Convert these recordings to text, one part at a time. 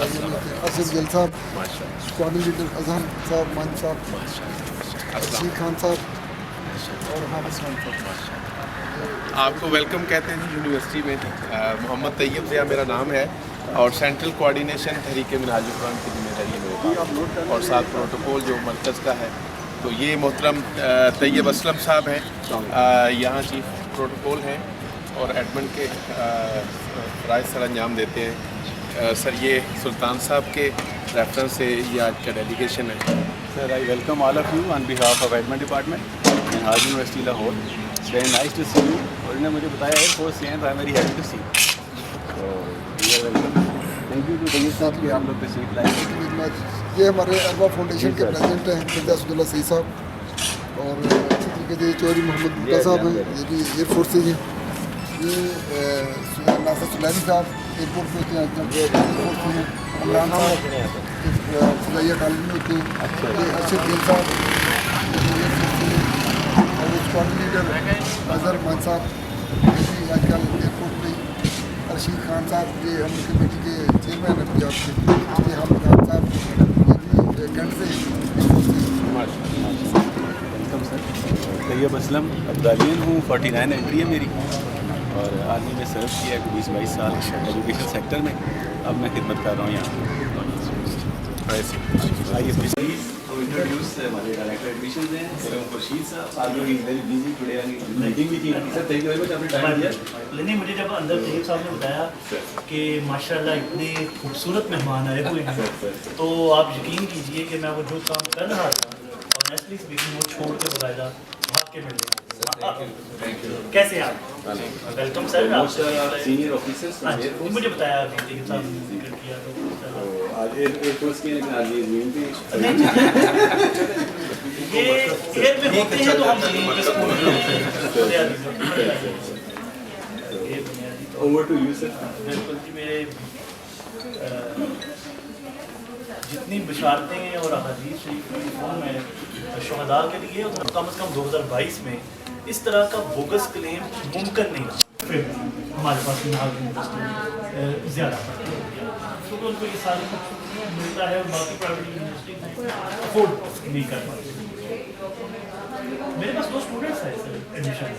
آصف گل صاحب, اسکواڈن لیڈر اذہان صاحب, مان صاحب, رشید خان صاحب اور حافظ خان صاحب. آپ کو ویلکم کہتے ہیں یونیورسٹی میں. محمد طیب ضیاء میرا نام ہے اور سینٹرل کوآرڈینیشن تحریک منہاج القرآن کی ذمہ داری ہے میرے پاس, اور ساتھ پروٹوکول جو مرکز کا ہے. تو یہ محترم طیب اسلم صاحب ہیں, یہاں چیف پروٹوکول ہیں اور ایڈمن کے فرائض سر انجام دیتے ہیں. سر یہ سلطان صاحب کے ریفرنس سے یہ آج کا ڈیلیگیشن ہے. Sir, I welcome all of you on behalf of Admin Department and Harvard University Lahore. It's very nice to see you. اور انہوں نے مجھے بتایا ایئر فورس سے ہیں تو I am very happy to see you. So, you are welcome. Thank you to طیب صاحب کہ آپ لوگ تشریف لائے. یہ ہمارے اربا فاؤنڈیشن کے پریزیڈنٹ ہیں مرزا اسد اللہ سعید صاحب, اور اسی طریقے سے چودھری محمد بھٹا صاحب ہیں, یہ بھی ایئر فورس سے ہیں. یہ ناصر سلیمی صاحب ایئرپورٹ پہ ہوتے ہیں, ایئر فورس سے ہیں. عمران صاحب فضائیہ کالج میں ہوتے ہیں. یہ ارشد گل صاحب ایئر فورس سے ہیں, اور اسکواڈن لیڈر اظہر مان صاحب یہ بھی آج کل ایئرپورٹ پہ. رشید خان صاحب یہ ہم کمیٹی کے چیئرمین ہیں پنجاب کے. یہ حافظ خان صاحب یہ بھی کینٹ سے ایئر فورس سے. Welcome sir. طیب اسلم عبدالین ہوں, 49 انٹری ہے میری, اور آرمی میں سرو کیا ہے 20-22 سال ایجوکیشن سیکٹر میں. اب میں خدمت کر رہا ہوں یہاں. آئیے پلیز انٹروڈیوس ہمارے ڈائریکٹر ایڈمیشنز ہیں خورشید صاحب. آج لوگ ویری بیزی ٹوڈے میٹنگ بھی تھی. سر تھینک یو ویری مچ, آپ نے ٹائم دیا. نہیں, مجھے جب اندر طیب صاحب نے بتایا کہ ماشاءاللہ اتنے خوبصورت مہمان آئے ہوئے ہیں, تو آپ یقین کیجئے کہ میں وہ جو کام کر رہا تھا آنیسٹلی اسپیکنگ وہ چھوڑ کے باقاعدہ بھاگ کے مل گیا. کیسے ہیں آپ؟ Welcome sir. سینئر آفیسرز مجھے بتایا ابھی طیب صاحب نے ذکر کیا تو آج ایئر فورس کے لیکن آج یہ زمین پہ یہ ایئر میں ہوتے ہیں تو ہم زمین پہ سکون ہوتے ہیں. Over to you sir. بالکل جی, میرے جتنی بشارتیں ہیں اور احادیث شریف میں شہداء کے لیے کم از کم 2022 میں اس طرح کا بوگس کلیم ممکن نہیں تھا. پھر ہمارے پاس یونیورسٹی زیادہ کیونکہ ان کو یہ ساری ملتا ہے اور باقی پرائیویٹ یونیورسٹی افورڈ نہیں کر پاتی. میرے پاس 2 اسٹوڈنٹس ہیں سر ایڈمیشن.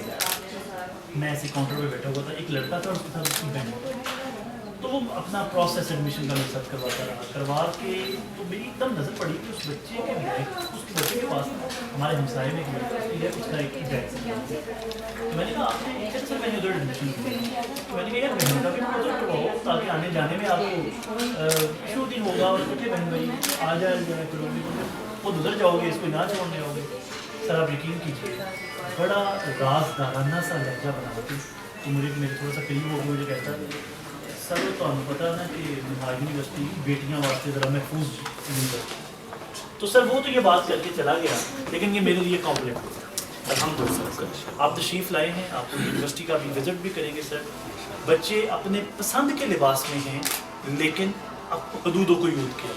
میں ایسے کاؤنٹر پہ بیٹھا ہوا تھا, ایک لڑکا تھا اور اس کے ساتھ اس کی بہن, تو وہ اپنا پروسیس ایڈمیشن کا میرے کرواتا رہا. کروا کے تو میری ایک دم نظر پڑی کہ اس بچے کے پاس ہمارے ہمسائے میں ایک یونیورسٹی ہے, اس کا ایک بیچ. تو میں نے کہا آپ نے سر میں نے ادھر ایڈمیشن کیا. تو میں نے کہا یار بہن کا بھی ادھر کرواؤ تاکہ آنے جانے میں آپ کو ایشو دن ہوگا, اور کتنے بہن بھائی آ جائے کرو گے خود ادھر جاؤ گے, اس کو نہ چھوڑنے جاؤ گے. سر آپ یقین کیجیے بڑا رازدارانہ سا لہجہ بنا کے تو میرے تھوڑا سا قریب ہو کے مجھے کہتا ہے سر تو آپ پتا نا کہ منہاج یونیورسٹی بیٹیاں واسطے ذرا محفوظ یونیورسٹی. تو سر وہ تو یہ بات کر کے چلا گیا, لیکن یہ میرے لیے کمپلیمنٹ ہے. الحمدللہ آپ تشریف لائے ہیں, آپ یونیورسٹی کا بھی وزٹ بھی کریں گے. سر بچے اپنے پسند کے لباس میں ہیں, لیکن اب حدود و قیود کے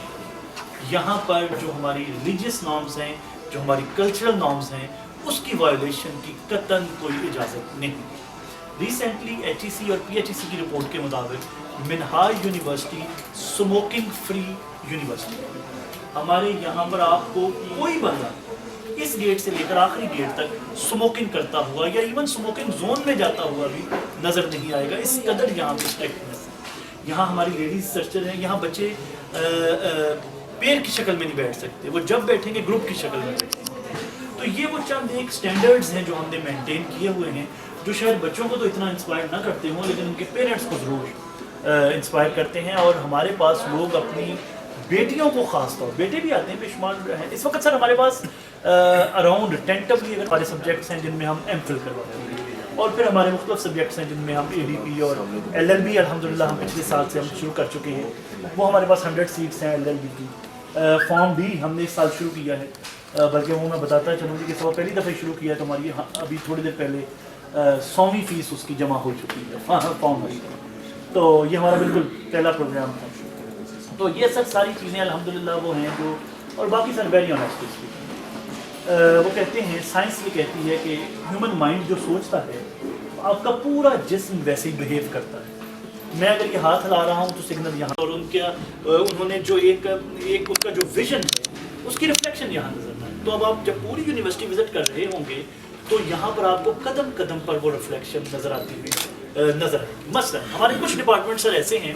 یہاں پر جو ہماری ریلیجیس نارمز ہیں, جو ہماری کلچرل نارمز ہیں, اس کی وائلیشن کی قطعاً کوئی اجازت نہیں. ریسنٹلی HEC اور PHEC کی رپورٹ کے مطابق منہاج یونیورسٹی سموکنگ فری یونیورسٹی. ہمارے یہاں پر آپ کو کوئی بندہ اس گیٹ سے لے کر آخری گیٹ تک سموکنگ کرتا ہوا یا ایون سموکنگ زون میں جاتا ہوا بھی نظر نہیں آئے گا. اس قدر یہاں پہ اسٹرکٹنس. یہاں ہماری لیڈیز سرچر ہیں, یہاں بچے پیر کی شکل میں نہیں بیٹھ سکتے, وہ جب بیٹھیں گے گروپ کی شکل میں بیٹھیں گے. تو یہ وہ چند ایک سٹینڈرڈز ہیں جو ہم نے مینٹین کیے ہوئے ہیں, جو شاید بچوں کو تو اتنا انسپائر نہ کرتے ہوں, لیکن ان کے پیرنٹس کو ضرور انسپائر کرتے ہیں. اور ہمارے پاس لوگ اپنی بیٹیوں کو خاص طور, بیٹے بھی آتے ہیں بے شمار ہیں اس وقت. سر ہمارے پاس اراؤنڈ ٹینٹولی اگر ہمارے سبجیکٹس ہیں جن میں ہم ایم فل کرواتے ہیں, اور پھر ہمارے مختلف سبجیکٹس ہیں جن میں ہم ADP اور LLB الحمدللہ ہم پچھلے سال سے ہم شروع کر چکے ہیں. وہ ہمارے پاس 100 سیٹس ہیں LLB کی. فارم بھی ہم نے اس سال شروع کیا ہے, بلکہ وہ میں بتاتا چلوں گی کہ اس وقت پہلی دفعہ شروع کیا ہے تو ہماری ابھی تھوڑی دیر پہلے 100ویں فیس اس کی جمع ہو چکی ہے فارم کی. تو یہ ہمارا بالکل پہلا پروگرام تھا. تو یہ سر ساری چیزیں الحمدللہ وہ ہیں جو, اور باقی سر ویری آنیسٹلی وہ کہتے ہیں, سائنس یہ کہتی ہے کہ ہیومن مائنڈ جو سوچتا ہے آپ کا پورا جسم ویسے ہی بہیو کرتا ہے. میں اگر یہ ہاتھ ہلا رہا ہوں تو سگنل یہاں، اور انہوں نے جو ایک ان کا جو ویژن ہے اس کی ریفلیکشن یہاں نظر آئے. تو اب آپ جب پوری یونیورسٹی وزٹ کر رہے ہوں گے تو یہاں پر آپ کو قدم قدم پر وہ ریفلیکشن نظر آتی ہوئی نظر آئے گی. مثلا ہمارے کچھ ڈپارٹمنٹ سر ایسے ہیں،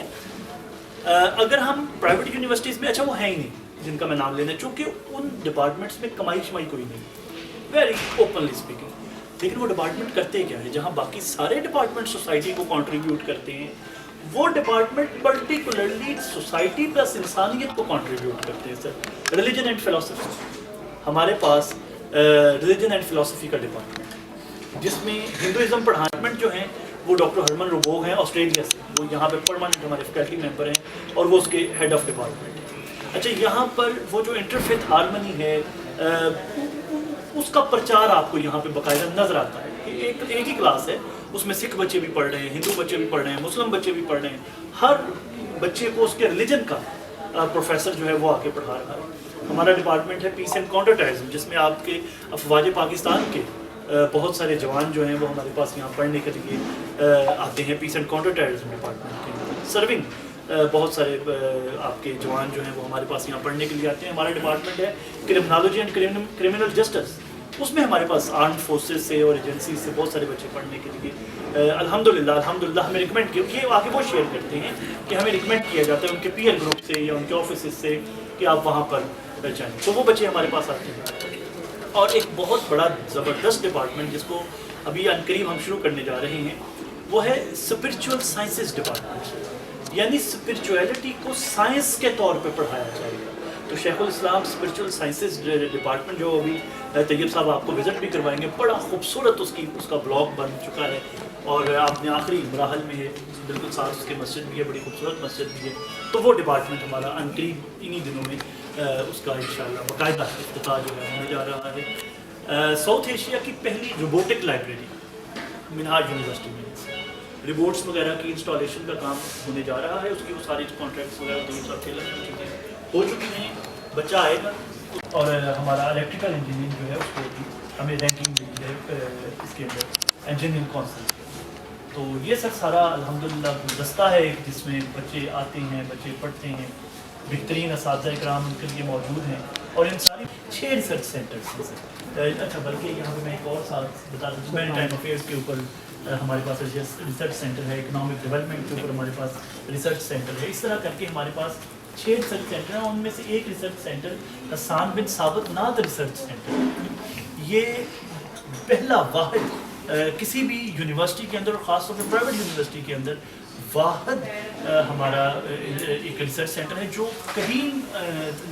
اگر ہم پرائیویٹ یونیورسٹیز میں، اچھا وہ ہیں ہی نہیں جن کا میں نام لینا، چونکہ ان ڈپارٹمنٹس میں کمائی شمائی کوئی نہیں، ویری اوپنلی اسپیکنگ. لیکن وہ ڈپارٹمنٹ کرتے کیا ہے؟ جہاں باقی سارے ڈپارٹمنٹ سوسائٹی کو کنٹریبیوٹ کرتے ہیں، وہ ڈپارٹمنٹ پرٹیکولرلی سوسائٹی پلس انسانیت کو کنٹریبیوٹ کرتے ہیں. سر ریلیجن اینڈ فلاسفی، ہمارے پاس ریلیجن اینڈ فلاسفی کا ڈپارٹمنٹ، جس میں ہندوازم ڈپارٹمنٹ جو ہیں وہ ڈاکٹر ہرمن روبوگ ہیں آسٹریلیا سے، وہ یہاں پہ پرماننٹ ہمارے فیکلٹی ممبر ہیں اور وہ اس کے ہیڈ آف ڈپارٹمنٹ ہیں. اچھا یہاں پر وہ جو انٹرفیتھ ہارمنی ہے اس کا پرچار آپ کو یہاں پہ باقاعدہ نظر آتا ہے. ایک ہی کلاس ہے، اس میں سکھ بچے بھی پڑھ رہے ہیں، ہندو بچے بھی پڑھ رہے ہیں، مسلم بچے بھی پڑھ رہے ہیں. ہر بچے کو اس کے ریلیجن کا پروفیسر جو ہے وہ آ کے پڑھا رہا ہے. ہمارا ڈپارٹمنٹ ہے پیس اینڈ کاؤنٹر ٹیررزم، جس میں آپ کے افواج پاکستان کے بہت سارے جوان جو ہیں وہ ہمارے پاس یہاں پڑھنے کے لیے آتے ہیں. پیس اینڈ کاؤنٹر ٹیررزم ڈپارٹمنٹ کے سرونگ بہت سارے آپ کے جوان جو ہیں وہ ہمارے پاس یہاں پڑھنے کے لیے آتے ہیں. ہمارا ڈپارٹمنٹ ہے کرمنالوجی اینڈ کرمنل جسٹس، اس میں ہمارے پاس آرمڈ فورسز سے اور ایجنسیز سے بہت سارے بچے پڑھنے کے لیے الحمدللہ ہمیں ریکمینڈ کیا، یہ آگے وہ شیئر کرتے ہیں کہ ہمیں ریکمینڈ کیا جاتا ہے ان کے پیئر گروپ سے یا ان کے آفیسز سے کہ آپ وہاں پر جائیں. تو وہ بچے ہمارے پاس آتے ہیں. اور ایک بہت بڑا زبردست ڈپارٹمنٹ جس کو ابھی عنقریب ہم شروع کرنے جا رہے ہیں وہ ہے اسپرچول سائنسز ڈپارٹمنٹ، یعنی اسپرچویلٹی کو سائنس کے طور پہ پڑھایا جائے گا. تو شیخ الاسلام اسپرچول سائنسز ڈپارٹمنٹ جو ابھی طیب صاحب آپ کو وزٹ بھی کروائیں گے، بڑا خوبصورت اس کا بلاک بن چکا ہے اور آپ نے آخری مراحل میں ہے، بالکل ساتھ اس کے مسجد بھی ہے، بڑی خوبصورت مسجد بھی ہے. تو وہ ڈپارٹمنٹ ہمارا عنقریب انہی دنوں میں اس کا انشاءاللہ باقاعدہ افتتاح جو ہے ہونے جا رہا ہے. ساؤتھ ایشیا کی پہلی روبوٹک لائبریری منہاج یونیورسٹی میں روبوٹس وغیرہ کی انسٹالیشن کا کام ہونے جا رہا ہے. اس کی وہ ساری کانٹریکٹس وغیرہ 2 چیزیں ہو چکی ہیں، بچہ آئے گا. اور ہمارا الیکٹریکل انجینئرنگ جو ہے اس کو بھی ہمیں رینکنگ ملی ہے اس کے اندر انجینئرنگ کونسل. تو یہ سر سارا الحمدللہ دستہ ہے جس میں بچے آتے ہیں، بچے پڑھتے ہیں، بہترین اساتذہ اکرام ان کے لیے موجود ہیں. اور ان ساری 6 ریسرچ سینٹرس ہیں سر. اچھا بلکہ یہاں پہ میں ایک اور ساتھ بتا دوں، مین ٹائم افیئرس کے اوپر ہمارے پاس ریسرچ سینٹر ہے، اکنامک ڈیولپمنٹ کے اوپر ہمارے پاس ریسرچ سینٹر ہے. اس طرح کر کے ہمارے پاس 6 ریسرچ سینٹر ہیں. ان میں سے ایک ریسرچ سینٹر حسان بن ثابت ناد ریسرچ سینٹر، یہ پہلا واحد کسی بھی یونیورسٹی کے اندر اور خاص طور پہ پرائیویٹ یونیورسٹی کے اندر واحد ہمارا ایک ریسرچ سینٹر ہے جو قدیم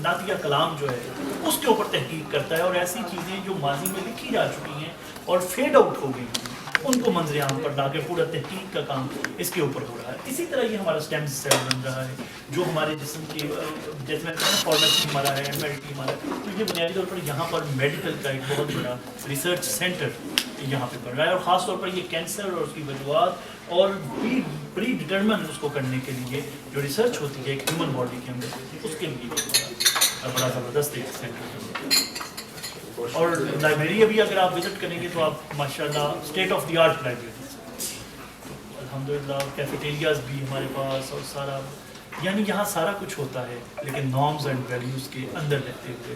نعتیہ کلام جو ہے اس کے اوپر تحقیق کرتا ہے اور ایسی چیزیں جو ماضی میں لکھی جا چکی ہیں اور فیڈ آؤٹ ہو گئی ہیں ان کو منظر عام پر لا کے پورا تحقیق کا کام اس کے اوپر ہو رہا ہے. اسی طرح یہ ہمارا اسٹیم سیل بن رہا ہے جو ہمارے جسم کے جیسے میں کہا نا فارمیسی ہمارا ہے، میڈیکل ہمارا ہے. تو یہ بنیادی طور پر یہاں پر میڈیکل کا ایک بہت بڑا ریسرچ سینٹر یہاں پہ بن رہا ہے. اور خاص طور پر یہ کینسر اور اس کی وجوہات اور پری ڈٹرمن اس کو کرنے کے لیے جو ریسرچ ہوتی ہے ایک ہیومن باڈی کے اندر، اس کے لیے بڑا زبردست ایک سینٹر ہے. اور لائبریری ابھی اگر آپ وزٹ کریں گے تو آپ ماشاءاللہ state of the art library الحمدللہ، کیفیٹیریاز بھی ہمارے پاس اور سارا، یعنی یہاں سارا کچھ ہوتا ہے لیکن نارمز اینڈ ویلیوز کے اندر رہتے ہوئے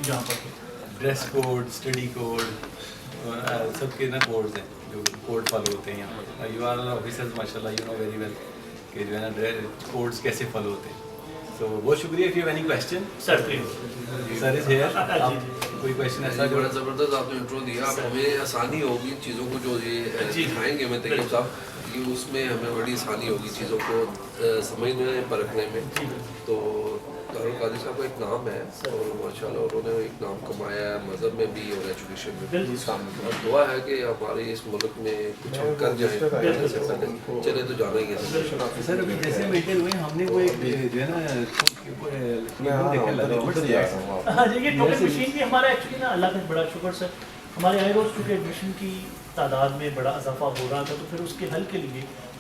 یہاں پر ڈریس کوڈ، اسٹڈی کوڈ، سب کے نا کوڈز ہیں جو کوڈ فالو ہوتے ہیں یہاں پر. یو آر آفیسرز ماشاءاللہ یو نو ویری ویل کہ جو ہے نا کوڈز کیسے فالو ہوتے ہیں. تو بہت شکریہ. If you have any question sir please. Sir is here. کوئی کویسچن ایسا بڑا زبردست آپ نے انٹرو دیا. اب ہمیں آسانی ہوگی چیزوں کو جو یہ دکھائیں گے میں طیب صاحب کہ اس میں ہمیں بڑی آسانی ہوگی چیزوں کو سمجھنے پرکھنے میں. تو دارالقادری صاحب کا ایک نام ہے اور ماشاء اللہ انہوں نے ایک نام کمایا ہے مذہب میں بھی اور ایجوکیشن میں بھی. اور دعا ہے کہ ہمارے اس ملک میں کچھ ہم کر جائیں. چلے تو جانا ہی ہے سر. ابھی جیسے ہم انٹر ہوئے ہم نے وہ ایک جو ہے نا ہاں جی، یہ ٹوکن مشین بھی ہمارا ایکچولی نا اللہ کا بڑا شکر سر، ہمارے آئے روز چونکہ ایڈمیشن کی تعداد میں بڑا اضافہ ہو رہا تھا تو پھر اس کے حل کے لیے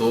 2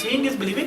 Seeing is believing।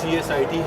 CSIT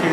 6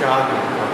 4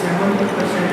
70%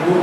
2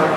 8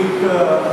1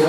2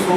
100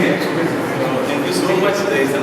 Thank you so much, Daisan.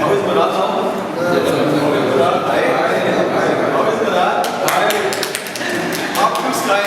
How is Murad now? How is Murad? Up to sky.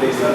Daisan.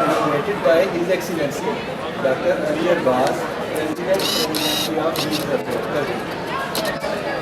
Nominated by His Excellency Dr. Ali Abbas, President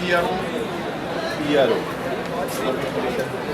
PRO।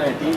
19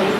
ID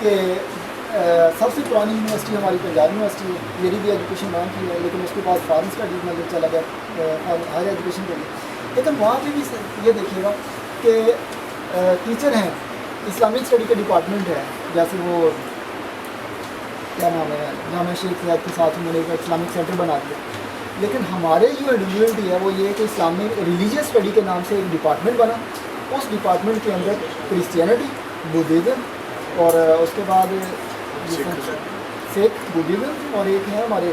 کہ سب سے پرانی یونیورسٹی ہماری Punjab university ہے, میری بھی education وہاں کی ہے, لیکن اس کے بعد فارن اسٹڈیز میں چلا گیا ہائر ایجوکیشن کے لیے. لیکن وہاں پہ بھی یہ دیکھیے گا کہ ٹیچر ہیں, اسلامک اسٹڈی کا ڈپارٹمنٹ ہے, جیسے وہ کیا نام ہے جامعہ شیخ زاید کے ساتھ انہوں نے ایک اسلامک سینٹر بنا دیا. لیکن ہمارے جو انڈیویجولٹی ہے وہ یہ ہے کہ اسلامک ریلیجیس اسٹڈی کے نام سے ایک ڈپارٹمنٹ بنا, اس ڈپارٹمنٹ کے اندر کرسچینٹی, بدھزم اور اس کے بعد سکھ بدھزم اور ایک ہے ہمارے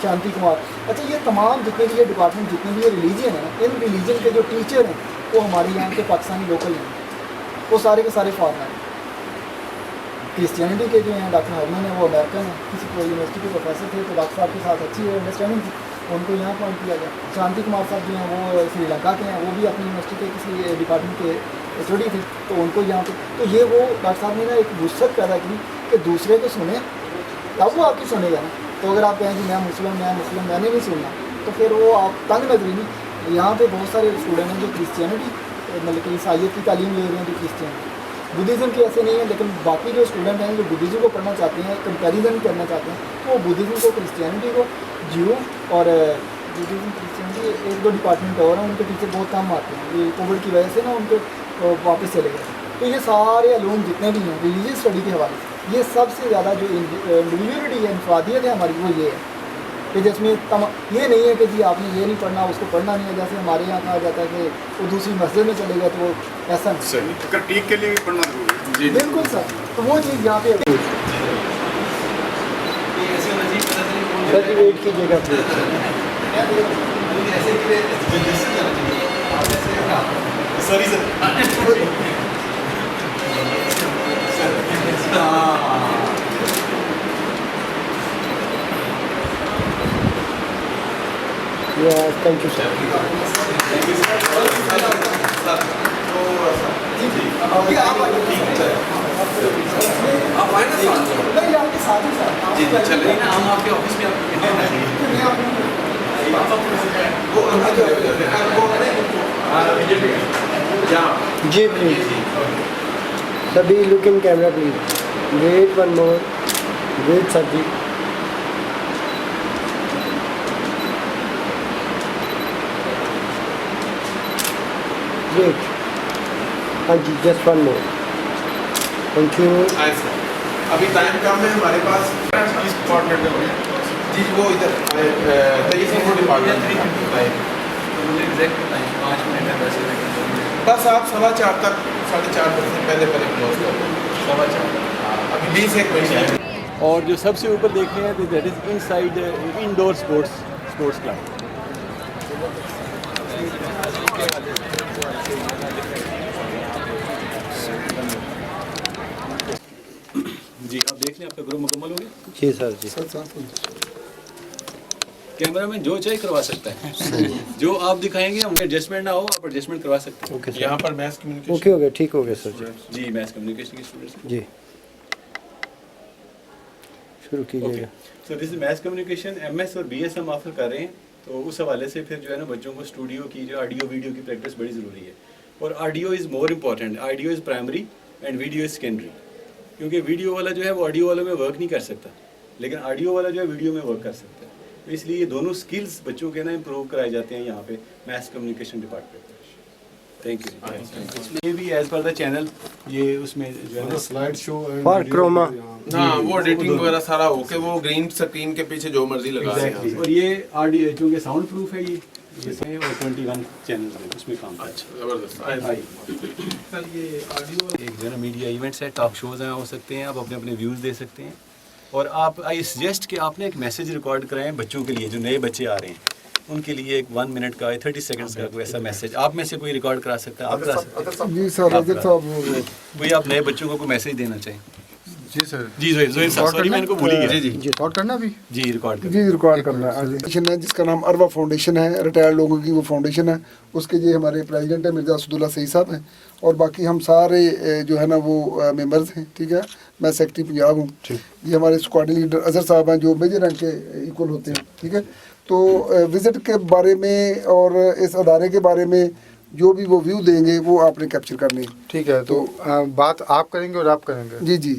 شانتی کمار. اچھا یہ تمام جتنے بھی یہ ڈپارٹمنٹ جتنے بھی یہ ریلیجن ہیں, ان ریلیجن کے جو ٹیچر ہیں وہ ہمارے یہاں کے پاکستانی لوکل ہیں, وہ سارے کے سارے فارنر ہیں. کرسچینٹی کے جو ہیں ڈاکٹر ہرمن ہیں وہ امریکن ہیں, کسی کو یونیورسٹی کے پروفیسر تھے تو ڈاکٹر صاحب کے ساتھ اچھی انڈرسٹینڈنگ تھی, ان کو یہاں اپوائنٹ کیا گیا. شانتی کمار صاحب جو ہیں وہ سری لنکا کے ہیں, وہ بھی اپنی یونیورسٹی کے کسی ڈپارٹمنٹ کے اسٹڈی تھے تو ان کو یہاں پہ. تو یہ وہ ڈاکٹر صاحب نے نا ایک وسعت پیدا کی کہ دوسرے کو سنیں تب وہ آپ کی سنے گا نا. تو اگر آپ کہیں کہ میں مسلم میں نے نہیں سننا تو پھر وہ آپ تنگ نظری نہیں. یہاں پہ بہت سارے اسٹوڈنٹ ہیں جو کرسچینٹی مطلب کہ عیسائیت کی تعلیم لے رہے ہیں, جو کرسچین بدھزم کے ایسے نہیں ہیں, لیکن باقی جو اسٹوڈنٹ ہیں جو بدھزم کو پڑھنا چاہتے ہیں, کمپیریزن کرنا چاہتے ہیں, وہ بدھزم کو کرسچینٹی کو جیو اور بدھزم کرسچینٹی ایک دو ڈپارٹمنٹ اور ہیں, ان کے ٹیچر بہت کم آتے ہیں. یہ کووڈ کی وجہ سے نا ان کے واپس چلے گئے. تو یہ سارے علوم جتنے بھی ہیں ریلیجیس اسٹڈی کے حوالے سے, یہ سب سے زیادہ جو انڈیویجولٹی ہے, انفرادیت ہے ہماری, وہ یہ ہے کہ جس میں یہ نہیں ہے کہ جی آپ نے یہ نہیں پڑھنا, اس کو پڑھنا نہیں ہے. جیسے ہمارے یہاں کہا جاتا ہے کہ وہ دوسری مسجد میں چلے گئے تو وہ ایسا نہیں. اگر ٹیک کے لیے بھی پڑھنا ضروری ہے. بالکل سر, تو وہ چیز یہاں پہ سر ویٹ کیجیے گا تھینک یو سر. آپ آئے نا ساتھ جی جی چلے ہم آپ کے آفس میں جی پلیز سبھی look in camera please. Wait one more, wait sir جی. ویٹ, ہاں جی just one more. Thank you. ابھی ٹائم کم ہے ہمارے پاس. جی وہ ادھر بس آپ 4:15 تک 4:30 سے پہلے کلوز کر دیں. 4:15 ابھی 20 منٹ ہے. اور جو سب سے اوپر دیکھ رہے ہیں that is inside indoor sports club. جی آپ دیکھ لیں آپ کا گروپ مکمل ہو گیا. جی سر جی. کیمرہ مین جو چاہیے کروا سکتا ہے, جو آپ دکھائیں گے ہم ایڈجسٹمنٹ نہ ہو آپ ایڈجسٹمنٹ کروا سکتے ہیں. Okay sir. یہاں پر میس کمیونیکیشن اوکے ہو گیا, ٹھیک ہو گیا سر جی. جی میس کمیونیکیشن کے اسٹوڈنٹس جی شروع کیجیے گا. سو دس از میس کمیونیکیشن. ایم ایس اور بی ایس ہم آفر کر رہے ہیں, تو اس حوالے سے پھر جو ہے نا بچوں کو اسٹوڈیو کی جو آڈیو ویڈیو کی پریکٹس بڑی ضروری ہے. اور audio is more important. Audio is primary and video is secondary. کیونکہ ویڈیو والا جو ہے وہ آڈیو والوں میں ورک نہیں کر سکتا, لیکن آڈیو والا جو ہے ویڈیو میں ورک کر سکتا ہے. تو اس لیے یہ دونوں اسکلس بچوں کے نا امپروو کرائے جاتے ہیں یہاں پہ mass communication department. Thank you. یہ بھی ایز پر دا چینل, یہ اس میں جو ہے نا سلائڈ شو فار کروما. ہاں وہ ایڈیٹنگ وغیرہ سارا ہو کے وہ گرین اسکرین کے پیچھے جو مرضی لگا دیں. اور یہ آڈیو چونکہ ساؤنڈ پروف ہے, یہ اس میں اور 21 چینل ہے اس میں کام. اچھا زبردست. سر یہ آڈیو ایک جو ہے نا میڈیا ایونٹس ہے, ٹاک شوز ہیں, ہو سکتے ہیں, آپ اپنے اپنے ویوز دے سکتے ہیں. اور آپ آئی سجیسٹ کہ آپ نے ایک میسیج ریکارڈ کرائیں بچوں کے لیے جو نئے بچے آ رہے ہیں, ان کے لیے ایک 1 منٹ کا 30 سیکنڈس کا کوئی ایسا میسیج آپ میں سے کوئی ریکارڈ کرا سکتا ہے. آپ کرا سکتے ہیں. جی سر رضا صاحب کوئی آپ نئے بچوں کو کوئی میسیج دینا چاہیں. جی سر. جی زہیر صاحب, سوری میں ان کو بھول ہی گیا. جی جی ریکارڈ کرنا بھی. جی ریکارڈ جی ریکارڈ کرنا ہے. جس کا نام اروا فاؤنڈیشن ہے, ریٹائرڈ لوگوں کی وہ فاؤنڈیشن ہے. اس کے یہ ہمارے پریزیڈنٹ ہیں مرزا اسداللہ سعید صاحب ہیں, اور باقی ہم سارے جو ہے نا وہ ممبرز ہیں. ٹھیک ہے, میں سیکٹری پنجاب ہوں. یہ ہمارے اسکواڈ لیڈر اظہر صاحب ہیں جو میجر رینک کے ایکول ہوتے ہیں. ٹھیک ہے, تو وزٹ کے بارے میں اور اس ادارے کے بارے میں جو بھی وہ ویو دیں گے وہ آپ نے کیپچر کرنے. ٹھیک ہے, تو بات آپ کریں گے اور آپ کریں گے. جی جی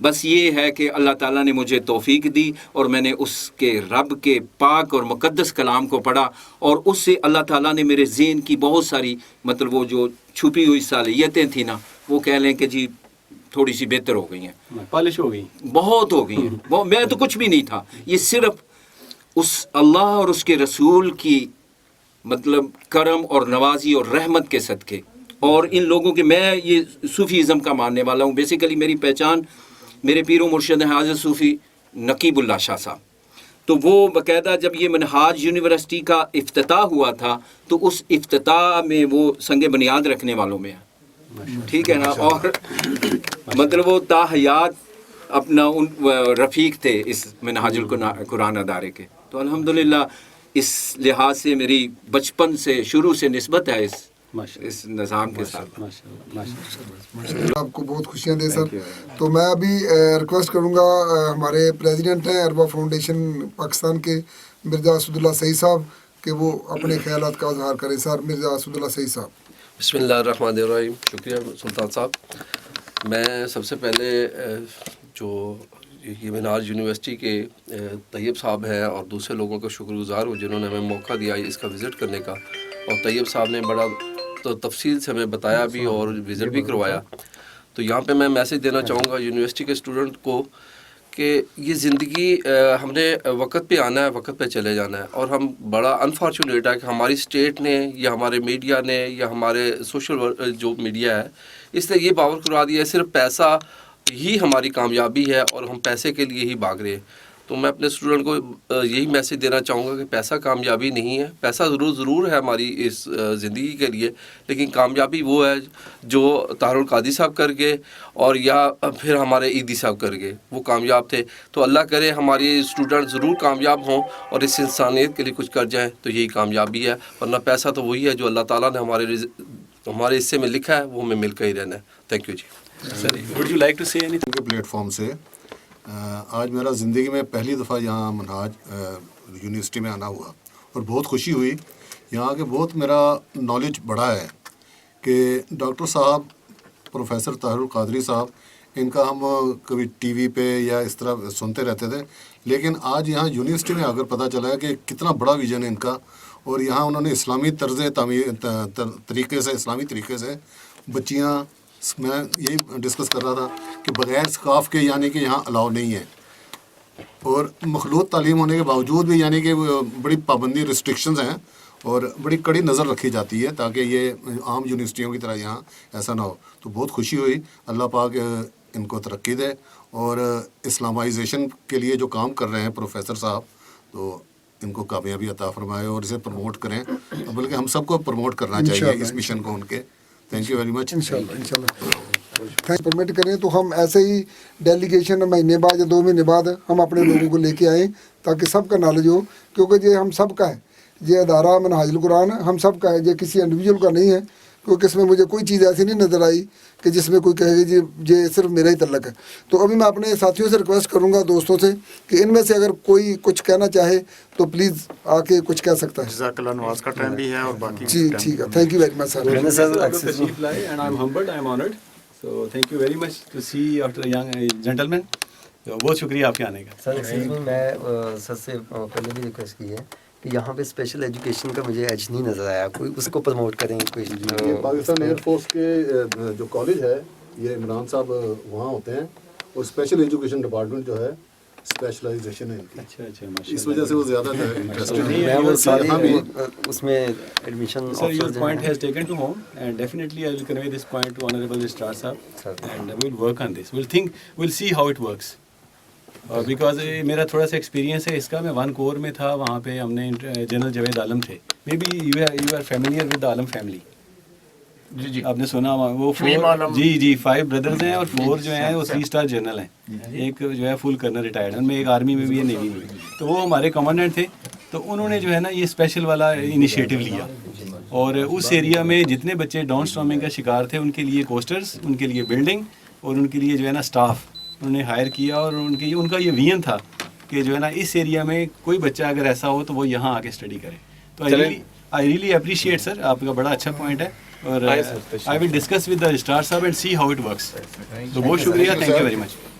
بس یہ ہے کہ اللہ تعالیٰ نے مجھے توفیق دی اور میں نے اس کے رب کے پاک اور مقدس کلام کو پڑھا، اور اس سے اللہ تعالیٰ نے میرے ذہن کی بہت ساری مطلب وہ جو چھپی ہوئی صلاحیتیں تھیں نا، وہ کہہ لیں کہ جی تھوڑی سی بہتر ہو گئی ہیں، پالش ہو گئی، بہت ہو گئی ہیں. میں تو کچھ بھی نہیں تھا، یہ صرف اس اللہ اور اس کے رسول کی مطلب کرم اور نوازی اور رحمت کے صدقے، اور ان لوگوں کے، میں یہ صوفی ازم کا ماننے والا ہوں. بیسیکلی میری پہچان میرے پیر و مرشد ہیں حاضر صوفی نقیب اللہ شاہ صاحب. تو وہ باقاعدہ جب یہ منہاج یونیورسٹی کا افتتاح ہوا تھا تو اس افتتاح میں وہ سنگ بنیاد رکھنے والوں میں ہیں، ٹھیک ہے نا. اور مطلب وہ تا حیات اپنا ان رفیق تھے اس منہاج القرآن ادارے کے. تو الحمدللہ اس لحاظ سے میری بچپن سے شروع سے نسبت ہے اس نظام کے ساتھ. آپ کو بہت خوشیاں دے سر. تو میں ابھی ریکویسٹ کروں گا ہمارے پریزیڈنٹ ہیں اربا فاؤنڈیشن پاکستان کے مرزا اسد اللہ سعید صاحب کہ وہ اپنے خیالات کا اظہار کریں. سر مرزا اسد اللہ سعید صاحب. بسم اللہ الرحمن الرحیم. شکریہ سلطان صاحب. میں سب سے پہلے جو یہ منہاج یونیورسٹی کے طیب صاحب ہیں اور دوسرے لوگوں کا شکر گزار ہوں جنہوں نے ہمیں موقع دیا اس کا وزٹ کرنے کا، اور طیب صاحب نے بڑا تفصیل سے ہمیں بتایا بھی اور وزٹ بھی کروایا. تو یہاں پہ میں میسیج دینا چاہوں گا یونیورسٹی کے اسٹوڈنٹ کو کہ یہ زندگی ہم نے وقت پہ آنا ہے، وقت پہ چلے جانا ہے، اور ہم بڑا انفارچونیٹ ہے کہ ہماری اسٹیٹ نے یا ہمارے میڈیا نے یا ہمارے سوشل جو میڈیا ہے اس نے یہ باور کروا دیا ہے صرف پیسہ ہی ہماری کامیابی ہے اور ہم پیسے کے لیے ہی بھاگ رہے ہیں. تو میں اپنے اسٹوڈنٹ کو یہی میسیج دینا چاہوں گا کہ پیسہ کامیابی نہیں ہے. پیسہ ضرور ہے ہماری اس زندگی کے لیے، لیکن کامیابی وہ ہے جو طاہر القادری صاحب کر گئے اور یا پھر ہمارے عیدی صاحب کر گئے، وہ کامیاب تھے. تو اللہ کرے ہماری اسٹوڈنٹ ضرور کامیاب ہوں اور اس انسانیت کے لیے کچھ کر جائیں، تو یہی کامیابی ہے. ورنہ پیسہ تو وہی ہے جو اللہ تعالیٰ نے ہمارے حصے میں لکھا ہے، وہ ہمیں مل کر ہی رہنا ہے. تھینک یو جی. Would you like to say any کے پلیٹ فارم سے آج میرا زندگی میں پہلی دفعہ یہاں منہاج یونیورسٹی میں آنا ہوا اور بہت خوشی ہوئی. یہاں کے بہت میرا نالج بڑھا ہے کہ ڈاکٹر صاحب پروفیسر طاہر القادری صاحب، ان کا ہم کبھی ٹی وی پہ یا اس طرح سنتے رہتے تھے، لیکن آج یہاں یونیورسٹی میں آ کر پتہ چلا ہے کہ کتنا بڑا ویژن ہے ان کا. اور یہاں انہوں نے اسلامی طریقے سے اسلامی طریقے سے بچیاں، میں یہی ڈسکس کر رہا تھا کہ بغیر سکارف کے یعنی کہ یہاں الاؤ نہیں ہے، اور مخلوط تعلیم ہونے کے باوجود بھی یعنی کہ بڑی پابندی ریسٹرکشنز ہیں اور بڑی کڑی نظر رکھی جاتی ہے تاکہ یہ عام یونیورسٹیوں کی طرح یہاں ایسا نہ ہو. تو بہت خوشی ہوئی. اللہ پاک ان کو ترقی دے، اور اسلامائزیشن کے لیے جو کام کر رہے ہیں پروفیسر صاحب، تو ان کو کامیابی عطا فرمائے اور اسے پروموٹ کریں، بلکہ ہم سب کو پروموٹ کرنا چاہیے اس مشن کو ان کے. تھینک یو ویری مچ. انشاءاللہ پرمٹ کریں تو ہم ایسے ہی ڈیلیگیشن مہینے بعد یا 2 مہینے بعد ہم اپنے لوگوں کو لے کے آئیں تاکہ سب کا نالج ہو، کیونکہ یہ ہم سب کا ہے. یہ ادارہ منہاج القرآن ہم سب کا ہے، یہ کسی انڈیویجول کا نہیں ہے. کیونکہ اس میں مجھے کوئی چیز ایسی نہیں نظر آئی کہ جس میں کوئی کہے گی جی یہ صرف میرا ہی تعلق ہے. تو ابھی میں اپنے ساتھیوں سے ریکویسٹ کروں گا، دوستوں سے، کہ ان میں سے اگر کوئی کچھ کہنا چاہے تو پلیز آ کے کچھ کہہ سکتا ہے. جزاک اللہ. نواز کا ٹائم بھی ہے اور باقی جی ٹھیک ہے. Thank you very much sir. تشریف لائے and I am humbled, I am honoured. So thank you very much to see after young gentleman. بہت شکریہ آپ کے آنے کا. سر میں سر سے پہلے بھی ریکویسٹ کی ہے کہ یہاں پہ اسپیشل ایجوکیشن کا مجھے ایج نہیں نظر آیا، کوئی اس کو پروموٹ کریں. کوئی پاکستان ایئر فورس کے جو کالج ہے یہ عمران صاحب وہاں ہوتے ہیں، اور اسپیشل ایجوکیشن ڈپارٹمنٹ جو ہے اسپیشلائزیشن ہے ان کی. اچھا اس وجہ سے وہ زیادہ اس میں admission. Sir, your point has taken to home, and definitely I will convey this point to Honorable Registrar Sahab, and we will work on this. We'll see how it works. Because میرا تھوڑا سا experience ہے اس کا. میں 1 کور میں تھا، وہاں پہ ہم نے جنرل جاوید عالم تھے. May be you are familiar with Alam family. جی آپ نے سنا وہ 4 جی 5 بردرز ہیں اور 4 جو ہیں وہ 3 اسٹار جنرل ہیں. ایک جو ہے فل کرنل ریٹائرڈ میں، ایک آرمی میں بھی ہے، نیوی میں بھی. تو وہ ہمارے کمانڈنٹ تھے. تو انہوں نے جو ہے نا یہ اسپیشل والا انیشیٹو لیا، اور اس ایریا میں جتنے بچے ڈاؤن اسٹارمنگ کا شکار تھے ان کے لیے کوسٹرز، ان کے لیے بلڈنگ اور ان کے لیے جو ہے نا اسٹاف انہوں نے ہائر کیا. اور ان کا یہ ویژن تھا کہ جو ہے نا اس ایریا میں کوئی بچہ اگر ایسا ہو تو وہ یہاں آ کے اسٹڈی کرے. تو آئی ریئلی اپریشیٹ سر، آپ کا بڑا اچھا پوائنٹ ہے، اور I will discuss with the registrar صاحب and see how it works. تو بہت شکریہ. Thank you very much.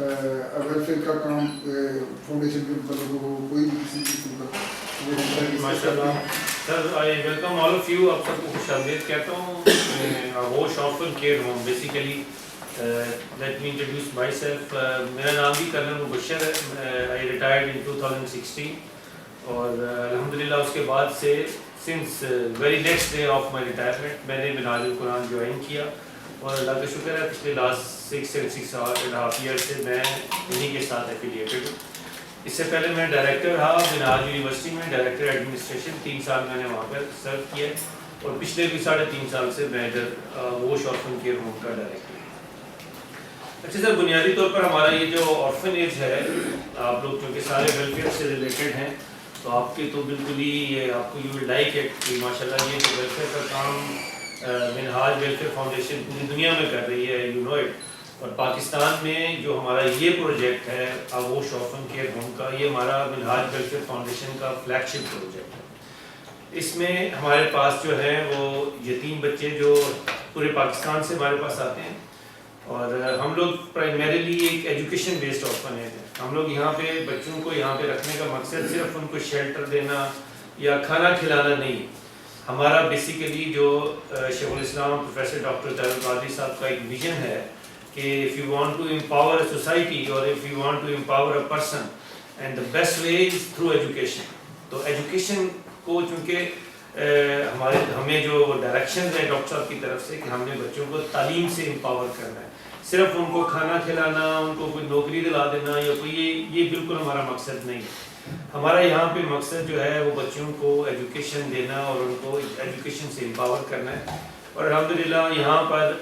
Welfare کا کام فاؤنڈیشن کے مطلب ہو کوئی بھی کسی قسم کا ماشاءاللہ sir I welcome all of you. آپ سب کو خوش آمدید کہتا ہوں. Aghosh orphan care home basically let me introduce myself. میرا نام بھی کرنل مبشر ہے. آئی ریٹائرڈ ان 2016 اور الحمدللہ اس کے بعد سے since very next day of my retirement میں نے منہاج القرآن جوائن کیا اور اللہ کا شکر ہے پچھلے لاسٹ 6.5 ایئر سے میں انہیں کے ساتھ ایفیلیٹڈ ہوں. اس سے پہلے میں ڈائریکٹر رہا منہاج یونیورسٹی میں, ڈائریکٹر ایڈمنسٹریشن. 3 سال میں نے وہاں پر سرو کیا اور پچھلے بھی 3.5 سال سے میں ادھر آغوش آرفن کیئر ہوم کا ڈائریکٹر ہوں. اچھا سر, بنیادی طور پر ہمارا یہ جو آرفن ایج ہے, آپ لوگ کیونکہ سارے ویلفیئر سے ریلیٹڈ ہیں تو آپ کے تو بالکل ہی یہ آپ کو یو ول لائک ہے کہ ماشاء اللہ یہ جو ویلفیئر کا کام منہاج ویلفیئر فاؤنڈیشن پوری دنیا میں کر رہی ہے, یو نو اٹ. اور پاکستان میں جو ہمارا یہ پروجیکٹ ہے آغوش آرفن کیئر ہوم کا, یہ ہمارا منہاج ویلفیئر فاؤنڈیشن کا فلیگ شپ پروجیکٹ ہے. اس میں ہمارے پاس جو ہے وہ یتیم بچے جو پورے پاکستان سے ہمارے پاس آتے ہیں اور ہم لوگ پرائمریلی ایک ایجوکیشن بیسڈ آرفن ایج ہے. ہم لوگ یہاں پہ بچوں کو یہاں پہ رکھنے کا مقصد صرف ان کو شیلٹر دینا یا کھانا کھلانا نہیں. ہمارا بیسیکلی جو شیخ الاسلام پروفیسر ڈاکٹر طاہر القادری صاحب کا ایک ویژن ہے کہ if you want to empower a society or if you want to empower a person and the best way is through education. تو ایجوکیشن کو چونکہ ہمیں جو ڈائریکشن ہے ڈاکٹر صاحب کی طرف سے کہ ہم نے بچوں کو تعلیم سے امپاور کرنا ہے, صرف ان کو کھانا کھلانا, ان کو کوئی نوکری دلا دینا یا کوئی یہ بالکل ہمارا مقصد نہیں ہے. ہمارا یہاں پہ مقصد جو ہے وہ بچوں کو ایجوکیشن دینا اور ان کو ایجوکیشن سے امپاور کرنا ہے. اور الحمدللہ یہاں پر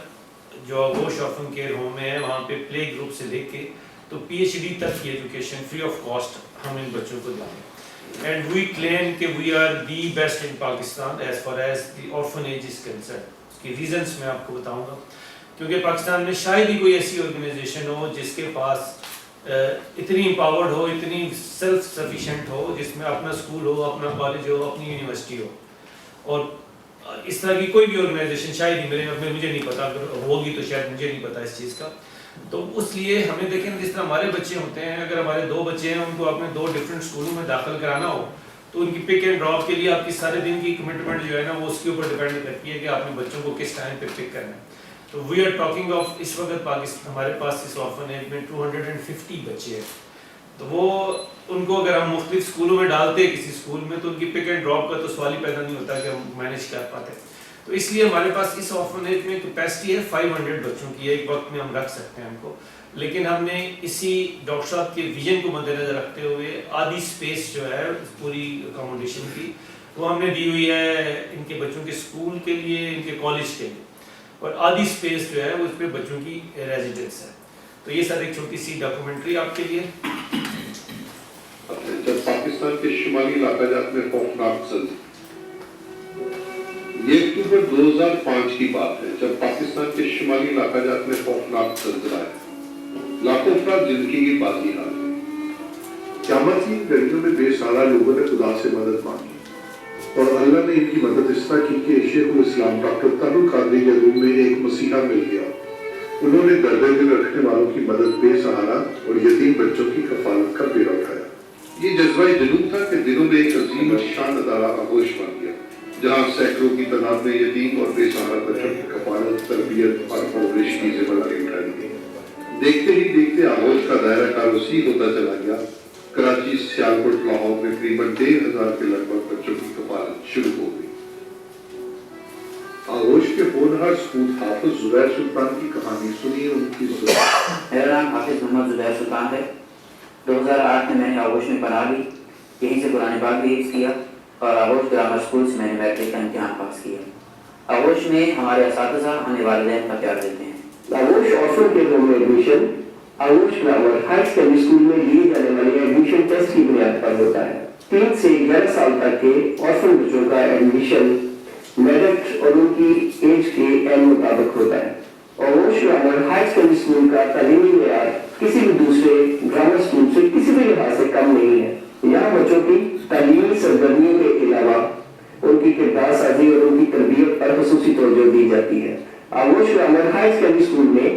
جو آغوش آرفن کیئر ہوم ہے وہاں پہ پلے گروپ سے لے کے تو PhD تک کی ایجوکیشن فری آف کاسٹ ہم ان بچوں کو دیں گے. اینڈ وی کلیم کہ we are the best in Pakistan as far as the orphan age is concern. اس کی ریزنس میں آپ کو بتاؤں گا کیونکہ پاکستان میں شاید ہی کوئی ایسی آرگنائزیشن ہو جس کے پاس اتنی امپاورڈ ہو, اتنی سیلف سفیشینٹ ہو, جس میں اپنا اسکول ہو, اپنا کالج ہو, اپنی یونیورسٹی ہو. اور اس طرح کی کوئی بھی آرگنائزیشن شاید ہی مجھے نہیں پتا, اگر ہوگی تو شاید مجھے نہیں پتا اس چیز کا. تو اس لیے ہمیں دیکھیں جس طرح ہمارے بچے ہوتے ہیں, اگر ہمارے 2 بچے ہیں ان کو آپ نے 2 ڈفرینٹ اسکولوں میں داخل کرانا ہو تو ان کی پک اینڈ ڈراپ کے لیے آپ کی سارے دن کی کمٹمنٹ جو ہے نا وہ اس کے اوپر ڈیپینڈ کرتی ہے کہ آپ نے بچوں کو کس ٹائم پہ پک کرنا ہے. تو وی آر ٹاکنگ آف اس وقت پاکستان ہمارے پاس اس آرفن ایج میں 250 بچے ہیں. تو وہ ان کو اگر ہم مختلف اسکولوں میں ڈالتے کسی اسکول میں تو ان کی پک اینڈ ڈراپ کا تو سوال ہی پیدا نہیں ہوتا کہ ہم مینیج کر پاتے. تو اس لیے ہمارے پاس اس آرفن ایج میں کیپیسٹی ہے 500 بچوں کی, ایک وقت میں ہم رکھ سکتے ہیں ان کو. لیکن ہم نے اسی ڈاکٹر صاحب کے ویژن کو مد نظر رکھتے ہوئے آدھی اسپیس جو ہے پوری اکاموڈیشن کی وہ ہم نے دی ہوئی ہے ان کے بچوں کے اسکول کے لیے, ان کے کالج کے لیے, اور آدھی اسپیس جو ہے وہ اس پہ بچوں کی ریزیڈنس ہے. تو یہ سر ایک چھوٹی سی ڈاکومنٹری آپ کے لیے. جب پاکستان کے شمالی علاقہ جات میں خوفناک زلزلہ, یہ اکتوبر 2005 کی بات ہے جب پاکستان کے شمالی علاقہ جات میں خوفناک زلزلہ ہے, لاکھوں افراد زندگی کی بازی ہار گئے. قیامت کی گھڑیوں میں بے سہارا لوگوں نے خدا سے مدد مانگی اور اللہ نے ان کی مدد اس طرح کی کہ شیخ الاسلام ڈاکٹر طاہر القادری کے روم میں ایک مسیحا مل گیا. انہوں نے درد دل رکھنے والوں کی مدد, بے سہارا اور یتیم بچوں کی کفالت کا بیڑا اٹھایا. یہ جذبہ جنوب تھا کہ دنوں میں ایک عظیم شان ادارہ آغوش بن گیا جہاں سینکڑوں کی تعداد میں یتیم اور بے سہارا بچوں کی کفالت, تربیت اور پرورش کی ذمہ داری اٹھائی گئی. دیکھتے ہی دیکھتے آغوش کا دائرہ کار وسیع ہوتا چلا گیا. کراچی, سیالکوٹ, لاہور میں تقریباً 1,500 کے لگ بھگ بچوں کی کفالت شروع ہو گئی. آغوش کے ہونہار اسکول حافظ زبیر سلطان کی کہانی سنیے ان کی زبان. میرا نام حافظ محمد زبیر سلطان ہے. 2008 میں نے آغوش میں پناہ لی, یہیں سے قرآن پاک بھی حفظ کیا اور آغوش گرامر اسکول سے میں نے میٹرک کا امتحان پاس کیا. آغوش میں ہمارے اساتذہ ہمیں والدین کا پیار دیتے ہیں. آغوش آرفن کیئر ہوم میں ایڈمیشن آغوش گرامر ہائر سیکنڈری اسکول میں لیے جانے والے ایڈمیشن ٹیسٹ کی بنیاد پر ہوتا ہے. 3 سے 11 سال تک کے آرفن بچوں کا ایڈمیشن میرٹ اور ان کی ایج کے عین مطابق ہوتا ہے. آغوش گرامر ہائر سیکنڈری اسکول کا تعلیمی معیار کسی بھی دوسرے گرامر اسکول سے کسی بھی لحاظ سے کم نہیں ہے. یہاں بچوں کی تعلیمی سرگرمیوں کے علاوہ ان کی کردار سازی اور ان کی تربیت پر خصوصی توجہ دی جاتی ہے. آغوش گرامر ہائر سیکنڈری اسکول میں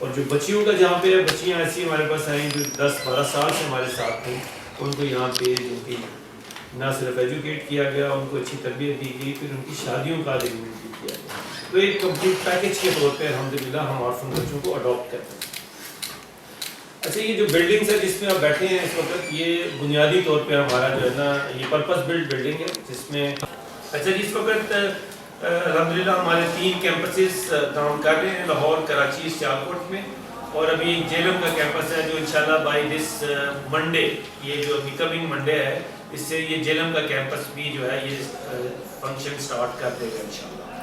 اور جو بچیوں کا جہاں پہ بچیاں ایسی ہمارے پاس آئیں جو 10-12 سال سے ہمارے ساتھ تھیں، ان کو یہاں پہ ان کی نہ صرف ایجوکیٹ کیا گیا، ان کو اچھی تربیت دی گئی، پھر ان کی شادیوں کا ارینجمنٹ بھی کیا گیا. تو ایک کمپلیٹ پیکیج کے طور پہ الحمدللہ ہم آرفن بچوں کو اڈاپٹ کرتے ہیں. اچھا یہ جو بلڈنگس ہے جس میں آپ بیٹھے ہیں اس وقت، یہ بنیادی طور پہ ہمارا جو ہے نا یہ پرپس بلڈ بلڈنگ ہے جس میں اچھا جی اس وقت الحمدللہ ہمارے 3 کیمپسز کام کر رہے ہیں، لاہور، کراچی، سیالکوٹ میں، اور ابھی ایک جیلم کا کیمپس ہے جو انشاءاللہ بائی دس منڈے، یہ جو کمنگ منڈے ہے، اس سے یہ جیلم کا کیمپس بھی جو ہے یہ فنکشن سٹارٹ کر دے گا انشاءاللہ.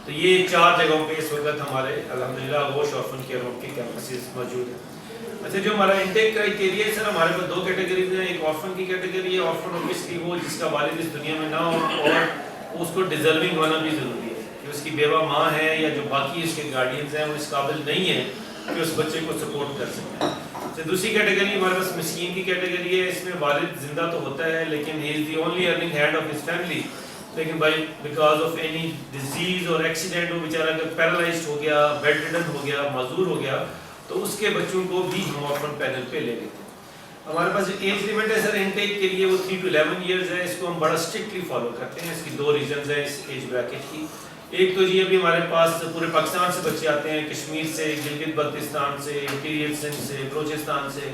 تو یہ 4 جگہوں پہ اس وقت ہمارے الحمدللہ آغوش آرفن کیئر ہوم کے کیمپسز موجود ہیں. اچھا جو ہمارا انٹیک کرائٹیریا ہے سر، ہمارے پاس 2 کیٹیگریز ہیں. ایک آرفن کی کیٹیگری ہے، آرفن اوبیسلی وہ جس کا والد اس دنیا میں نہ ہو اور اس کو ڈیزرونگ ہونا بھی ضروری ہے کہ اس کی بیوہ ماں ہے یا جو باقی اس کے گارڈینز ہیں وہ اس قابل نہیں ہے کہ اس بچے کو سپورٹ کر سکیں. اچھا دوسری کیٹیگری ہمارے پاس مسکین کی کیٹیگری ہے. اس میں والد زندہ تو ہوتا ہے لیکن he is the only earning head of his family, لیکن by because of any disease اور ایکسیڈنٹ وہ بیچارہ اگر پیرالائزڈ ہو گیا، بیڈ ریڈن ہو گیا، معذور ہو گیا، تو اس کے بچوں کو بھی ہم آرفن پینل پہ لے لیتے ہیں. ہمارے پاس ایج لیمٹ ہے سر انٹیک کے لیے، وہ 3 to 11 ایئرز ہے. اس کو ہم بڑا اسٹرکٹلی فالو کرتے ہیں. اس کی 2 ریزنز ہیں اس ایج بریکٹ کی. ایک تو جی ابھی ہمارے پاس پورے پاکستان سے بچے آتے ہیں، کشمیر سے، گلگت بلتستان سے، انٹیریئر سندھ سے، بلوچستان سے.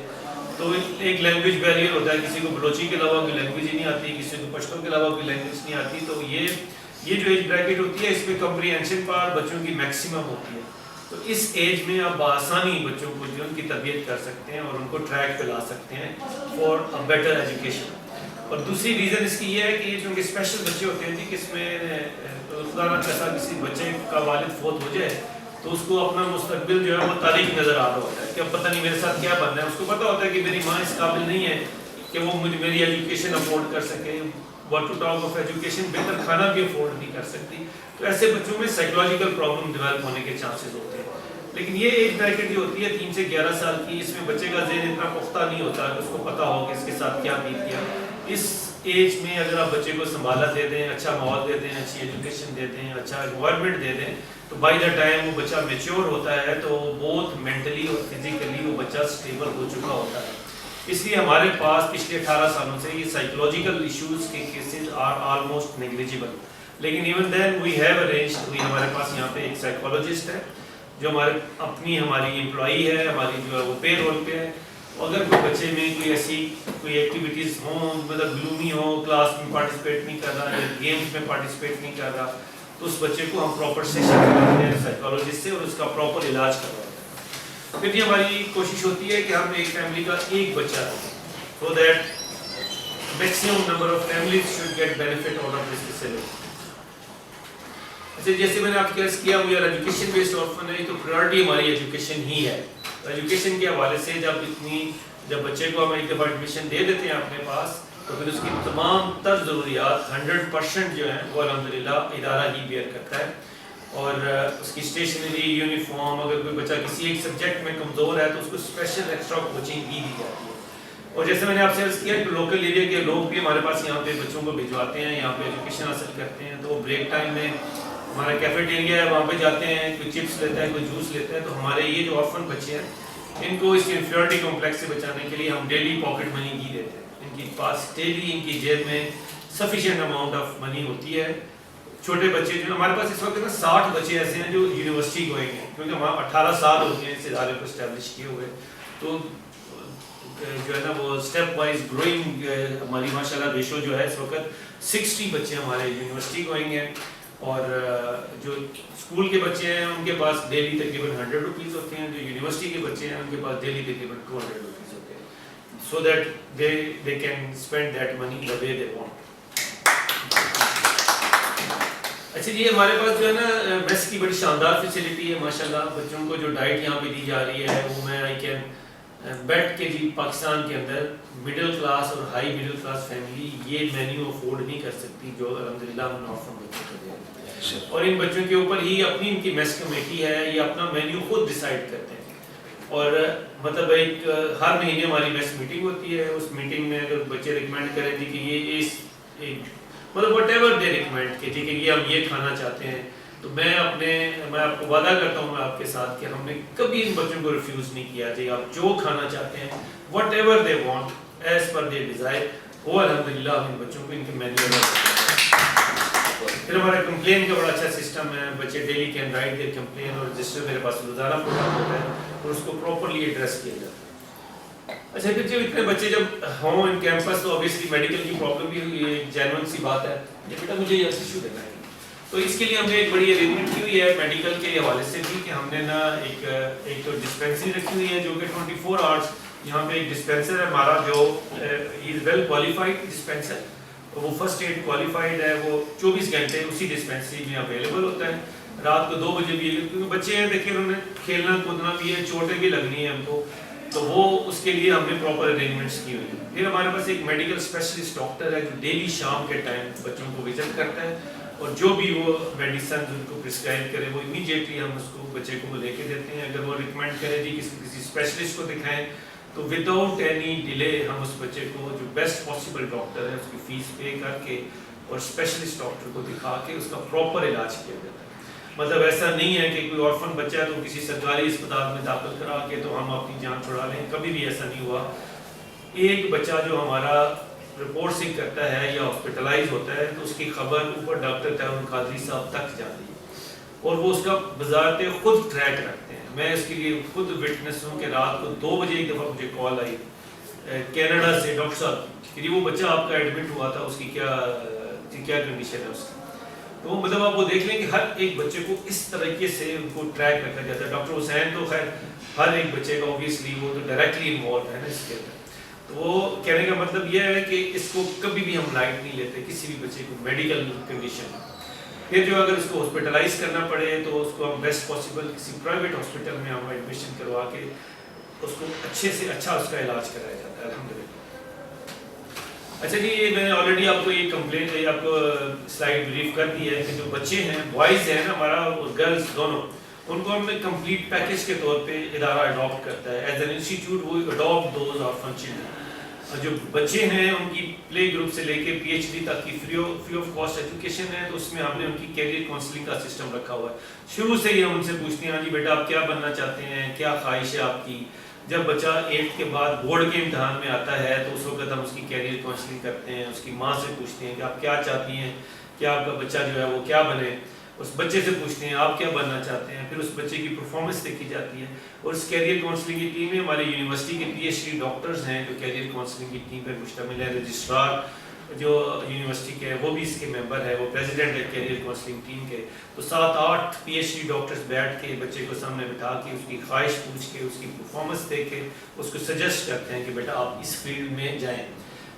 تو ایک لینگویج بیریئر ہوتا ہے، کسی کو بلوچی کے علاوہ کوئی لینگویج ہی نہیں آتی، کسی کو پشتو کے علاوہ کوئی لینگویج نہیں آتی. تو یہ جو ایج بریکٹ ہوتی ہے اس میں کمپریہنشن پاور بچوں کی میکسیمم ہوتی ہے. تو اس ایج میں آپ بآسانی بچوں کو جو ان کی تربیت کر سکتے ہیں اور ان کو ٹریک پہ لا سکتے ہیں فار اے بیٹر ایجوکیشن. اور دوسری ریزن اس کی یہ ہے کہ یہ چونکہ اسپیشل بچے ہوتے ہیں جی کہ اس میں خدا نہ خاصا کسی بچے کا والد فوت ہو جائے تو اس کو اپنا مستقبل جو ہے وہ تاریخ نظر آ رہا ہوتا ہے کہ اب پتہ نہیں میرے ساتھ کیا بننا ہے. اس کو پتہ ہوتا ہے کہ میری ماں اس قابل نہیں ہے کہ وہ مجھے میری ایجوکیشن افورڈ کر سکے، what to talk of education, بہتر کھانا بھی افورڈ نہیں کر سکتی. تو ایسے بچوں میں سائیکولوجیکل پرابلم ڈیولپ ہونے کے چانسز ہوتے ہیں. لیکن یہ ایج بریکٹ جو ہوتی ہے 3 سے 11 سال کی، اس میں بچے کا ذہن اتنا پختہ نہیں ہوتا کہ اس کو پتہ ہو کہ اس کے ساتھ کیا بیت گیا. اس ایج میں اگر آپ بچے کو سنبھالا دے دیں، اچھا ماحول دے دیں، اچھی ایجوکیشن دے دیں، اچھا انوائرمنٹ دے دیں، تو بائی دا ٹائم وہ بچہ میچور ہوتا ہے تو بہت مینٹلی اور فزیکلی وہ بچہ اسٹیبل ہو چکا ہوتا ہے. اس لیے ہمارے پاس پچھلے 18 سالوں سے یہ سائیکولوجیکل ایشوز کے کیسز آر آلموسٹ نیگلیجیبل. لیکن even then we have arranged, ہمارے پاس یہاں پہ ایک سائیکولوجسٹ ہے جو ہماری امپلائی ہے، ہماری جو ہے وہ پے رول پہ ہے. اگر کوئی بچے میں کوئی ایسی کوئی ایکٹیویٹیز ہوں، مطلب گلومی ہو، کلاس میں پارٹیسپیٹ نہیں کر رہا یا گیمز میں پارٹیسپیٹ نہیں کر رہا، تو اس بچے کو ہم پراپر سیشن کرواتے ہیں سائیکالوجسٹ سے اور اس کا پراپر علاج کرواتے ہیں. پھر بھی ہماری کوشش ہوتی ہے کہ ہم ایک فیملی کا ایک بچہ رکھیں so that maximum number of families should get benefit out of this facility. اچھا جیسے میں نے آپ کو عرض کیا we are education based orphan ہے، تو پریورٹی ہماری ایجوکیشن ہی ہے. ایجوکیشن کے حوالے سے جب بچے کو ہم ایک دفعہ ایڈمیشن دے دیتے ہیں اپنے پاس تو پھر اس کی تمام تر ضروریات 100% جو ہیں وہ الحمدللہ ادارہ ہی بیئر کرتا ہے. اور اس کی اسٹیشنری، یونیفارم، اگر کوئی بچہ کسی ایک سبجیکٹ میں کمزور ہے تو اس کو اسپیشل ایکسٹرا کوچنگ بھی دی جاتی ہے. اور جیسے میں نے آپ سے عرض کیا کہ لوکل ایریا کے لوگ بھی ہمارے پاس یہاں پہ بچوں کو بھجواتے ہیں، یہاں پہ ایجوکیشن حاصل کرتے ہیں. تو وہ بریک ٹائم میں ہمارا کیفیٹیریا ہے وہاں پہ جاتے ہیں، کوئی چپس لیتا ہے، کوئی جوس لیتا ہے. تو ہمارے یہ جو آرفن بچے ہیں ان کو اس انفیریٹی کمپلیکس سے بچانے کے لیے ہم ڈیلی پاکٹ منی بھی دیتے ہیں. ان کی پاس ڈیلی ان کی جیب میں سفیشینٹ اماؤنٹ آف منی ہوتی ہے. چھوٹے بچے جو ہمارے پاس اس وقت نا 60 بچے ایسے ہیں جو یونیورسٹی گوئنگ ہیں، کیونکہ وہاں 18 سال ہو گئے اس ادارے کو اسٹیبلش کیے ہوئے. تو جو ہے نا وہ اسٹیپ وائز گروئنگ ہماری ماشاءاللہ ریشو جو ہے اس وقت 60 بچے ہمارے یونیورسٹی گوئنگ ہیں. اور جو اسکول کے بچے ہیں ان کے پاس ڈیلی تقریباً 100 روپیز ہوتے ہیں. جو یونیورسٹی کے بچے ہیں ان کے پاس ڈیلی تقریباً 200 روپیز ہوتے ہیں. So that they can spend that money the way they want. اچھا جی ہمارے پاس جو ہے نا میس کی بڑی شاندار فیسلٹی ہے ماشاءاللہ. بچوں کو جو ڈائٹ یہاں پہ دی جا رہی ہے وہ میں آئی کین بیٹھ کے جی پاکستان کے اندر مڈل کلاس اور ہائی مڈل کلاس فیملی یہ مینیو افورڈ نہیں کر سکتی جو الحمدللہ ہم نارفن بچوں کو دے رہے ہیں. اور ان بچوں کے اوپر ہی اپنی ان کی میس کمیٹی ہے، یہ اپنا مینیو خود ڈیسائیڈ کرتے ہیں. اور مطلب ایک ہر مہینے ہماری میس میٹنگ ہوتی ہے. اس میٹنگ میں اگر بچے ریکمینڈ کریں جی کہ یہ اس مطلب وٹ ایور دے ریکمینڈ کہ ٹھیک ہے یہ ہم یہ کھانا چاہتے ہیں تو میں آپ کو وعدہ کرتا ہوں میں آپ کے ساتھ کہ ہم نے کبھی ان بچوں کو ریفیوز نہیں کیا جی آپ جو کھانا چاہتے ہیں what ever they want as per they desire وہ الحمدللہ ان بچوں کو ان کے مینیو پھر ہمارا کمپلین کا بڑا اچھا سسٹم ہے بچے daily can write their complain اور رجسٹر میرے پاس روزانہ پروگرام ہوتا ہے اور اس کو پراپرلی ایڈریس کیا جاتا ہے. اچھا پھر جب اتنے بچے جب ہوں ان کیمپس تو اوبیسلی میڈیکل کی پرابلم بھی ہوئی ہے جینون سی بات ہے یہ بیٹا مجھے یہ ایشو دینا ہے تو اس کے لیے ہم نے ایک بڑی ارینجمنٹ کی ہوئی ہے میڈیکل کے حوالے سے بھی کہ ہم نے نا ایک تو ڈسپینسری رکھی ہوئی ہے جو کہ 24 آورس یہاں پہ ایک ڈسپینسر ہے ہمارا جو از ویل کوالیفائڈ ڈسپینسر وہ فرسٹ ایڈ کوالیفائڈ ہے وہ 24 گھنٹے اسی ڈسپینسری میں اویلیبل ہوتا ہے رات کو 2 بجے بھی کیونکہ بچے ہیں دیکھیں انہوں نے کھیلنا کودنا بھی ہے چوٹیں بھی لگنی ہیں ہم کو تو وہ اس کے لیے ہم نے پراپر ارینجمنٹس کی ہوئی ہیں. پھر ہمارے پاس ایک میڈیکل اسپیشلسٹ ڈاکٹر ہے جو ڈیلی شام کے ٹائم بچوں کو وزٹ کرتا ہے اور جو بھی وہ میڈیسن ان کو پرسکرائب کرے وہ امیڈیٹلی ہم اس کو بچے کو لے کے دیتے ہیں. اگر وہ ریکمینڈ کرے جی کسی اسپیشلسٹ کو دکھائیں تو وداؤٹ اینی ڈیلے ہم اس بچے کو جو بیسٹ پاسبل ڈاکٹر ہے اس کی فیس پے کر کے اور اسپیشلسٹ ڈاکٹر کو دکھا کے اس کا پراپر علاج کیا جاتا ہے. مطلب ایسا نہیں ہے کہ کوئی آرفن بچہ ہے تو کسی سرکاری اسپتال میں داخل کرا کے تو ہم اپنی جان چھڑا لیں کبھی بھی ایسا نہیں ہوا. ایک بچہ جو ہمارا رپورٹ سنگ کرتا ہے یا ہاسپٹلائز ہوتا ہے تو اس کی خبر اوپر ڈاکٹر تیمور قادری صاحب تک جاتی ہے اور وہ اس کا بذات خود ٹریک رکھتے ہیں. میں اس کے لیے خود وٹنس ہوں کہ رات کو 2 بجے ایک دفعہ مجھے کال آئی کینیڈا سے ڈاکٹر صاحب کہ وہ بچہ آپ کا ایڈمٹ ہوا تھا اس کی کیا کنڈیشن ہے اس کی. تو مطلب آپ وہ دیکھ لیں کہ ہر ایک بچے کو اس طریقے سے ان کو ٹریک رکھا جاتا ہے. ڈاکٹر حسین تو خیر ہر ایک بچے کا اوبیسلی وہ تو ڈائریکٹلی انوالو ہے نا اس کے اندر. تو وہ کہنے کا مطلب یہ ہے کہ اس کو کبھی بھی ہم لائٹ نہیں لیتے کسی بھی بچے کو میڈیکل کنڈیشن. پھر جو اگر اس کو ہاسپٹلائز کرنا پڑے تو اس کو ہم بیسٹ پاسبل کسی پرائیویٹ ہاسپٹل میں ہم ایڈمیشن کروا کے اس کو اچھے سے اچھا اس کا علاج کرایا جاتا ہے الحمدللہ. اچھا جی یہ میں نے آلریڈی آپ کو یہ کمپلین آپ کو سلائڈ بریف کر دی ہے کہ جو بچے ہیں بوائز ہیں ہمارا اور گرلز دونوں ان کو ہم نے کمپلیٹ پیکج کے طور پہ ادارہ اڈاپٹ کرتا ہے ایز این انسٹیٹیوٹ وہ اڈاپٹ دوز آرفن چلڈرن. جو بچے ہیں ان کی پلے گروپ سے لے کے PhD تک کی فری آف کاسٹ ایجوکیشن ہے تو اس میں ہم نے ان کی کیریئر کاؤنسلنگ کا سسٹم رکھا ہوا ہے. شروع سے ہی ہم ان سے پوچھتے ہیں ہاں جی بیٹا آپ کیا بننا چاہتے ہیں کیا خواہش ہے آپ کی. جب بچہ 8 کے بعد بورڈ کے امتحان میں آتا ہے تو اس وقت ہم اس کی کیریئر کاؤنسلنگ کرتے ہیں اس کی ماں سے پوچھتے ہیں کہ آپ کیا چاہتی ہیں کیا آپ کا بچہ جو ہے وہ کیا بنے. اس بچے سے پوچھتے ہیں آپ کیا بننا چاہتے ہیں پھر اس بچے کی پرفارمنس دیکھی جاتی ہے. اور اس کیریئر کاؤنسلنگ کی ٹیم میں ہمارے یونیورسٹی کے PhD ڈاکٹرز ہیں جو کیریئر کاؤنسلنگ کی ٹیم پر مشتمل ہے. رجسٹرار جو یونیورسٹی کے وہ بھی اس کے ممبر ہے وہ پریزیڈنٹ ہے کیریئر کاؤنسلنگ ٹیم کے. تو 7-8 PhD ڈاکٹرز بیٹھ کے بچے کو سامنے بٹھا کے اس کی خواہش پوچھ کے اس کی پرفارمنس دیکھ کے اس کو سجیسٹ کرتے ہیں کہ بیٹا آپ اس فیلڈ میں جائیں.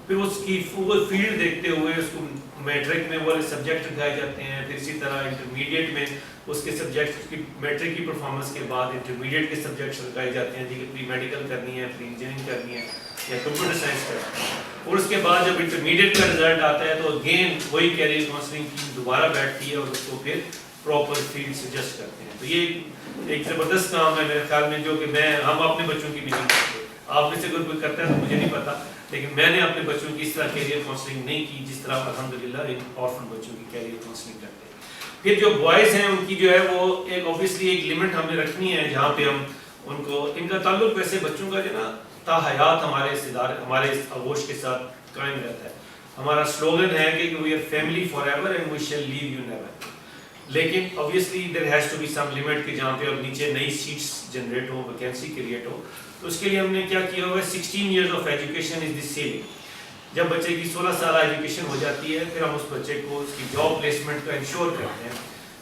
پھر اس کی وہ فیلڈ دیکھتے ہوئے اس کو میٹرک میں وہ سبجیکٹ دکھائے جاتے ہیں. پھر اسی طرح انٹرمیڈیٹ میں اس کے سبجیکٹ اس کی میٹرک کی پرفارمنس کے بعد انٹرمیڈیٹ کے سبجیکٹس دکھائے جاتے ہیں جی کہ پری میڈیکل کرنی ہے پری انجینئرنگ کرنی ہے یا کمپیوٹر سائنس کرنی ہے. اور اس کے بعد جب انٹرمیڈیٹ کا رزلٹ آتا ہے تو اگین وہی کیریئر کاؤنسلنگ ٹیم دوبارہ بیٹھتی ہے اور اس کو پھر پراپر فیلڈ سجیسٹ کرتے ہیں. تو یہ ایک زبردست کام ہے میرے خیال میں جو کہ ہم اپنے بچوں کی بھی نہیں کرتے. آپ میں سے کوئی کرتا ہے تو مجھے نہیں پتا لیکن میں نے اپنے بچوں کی اس طرح کیریئر کاؤنسلنگ نہیں کی جس طرح الحمدللہ ان آرفن بچوں کی کیریئر کاؤنسلنگ کرتے ہیں. پھر جو بوائز ہیں ان کی جو ہے وہ ایک اوبیسلی ایک لمٹ ہم نے رکھنی ہے جہاں پہ ہم ان کو ان کا تعلق ویسے بچوں کا جو نا تا حیات ہمارے آغوش کے ساتھ قائم رہتا ہے. ہمارا سلوگن ہے کہ we are family forever and we shall leave you never. لیکن obviously there has to be some limit کہ جہاں پہ اب نیچے نئی سیٹس جنریٹ ہو ویکینسی کریٹ ہو. تو اس کے لیے ہم نے کیا کیا ہوا ہے 16 years of education is the ceiling. جب بچے کی 16 سالہ ایجوکیشن ہو جاتی ہے پھر ہم اس بچے کو اس کی جاب پلیسمنٹ کا انشور کرتے ہیں.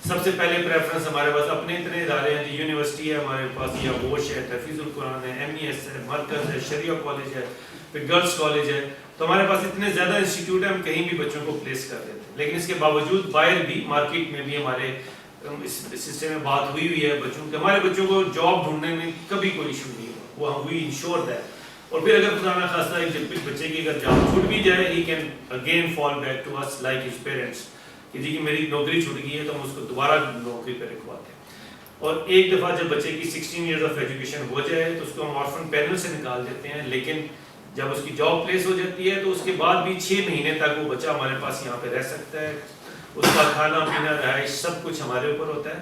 سب سے پہلے پریفرنس ہمارے پاس اپنے اتنے ادارے ہیں. یونیورسٹی ہے ہمارے پاس یہ آغوش ہے تحفیظ القرآن ہے MES ہے مرکز ہے شریعہ کالج ہے پھر گرلس کالج ہے. تو ہمارے پاس اتنے زیادہ انسٹیٹیوٹ ہیں ہم کہیں بھی بچوں کو پلیس کر دیتے ہیں. لیکن اس کے باوجود باہر بھی مارکیٹ میں بھی ہمارے اس سلسلے میں بات ہوئی ہے بچوں کے ہمارے بچوں کو جاب ڈھونڈنے میں کبھی کوئی ایشو نہیں ہوا. وہ وی انشور دیٹ. اور پھر اگر خدا نہ خواستہ جب بچے کی اگر جاب چھوٹ بھی جائے he can again fall back to اس لائک ہز پیرنٹس کہ جی کہ میری نوکری چھوٹ گئی ہے تو ہم اس کو دوبارہ نوکری پہ رکھواتے ہیں. اور ایک دفعہ جب بچے کی 16 years of ایجوکیشن ہو جائے تو اس کو ہم آرفن پینل سے نکال دیتے ہیں. لیکن جب اس کی جاب پلیس ہو جاتی ہے تو اس کے بعد بھی 6 مہینے تک وہ بچہ ہمارے پاس یہاں پہ رہ سکتا ہے. اس کا کھانا پینا رہائش سب کچھ ہمارے اوپر ہوتا ہے،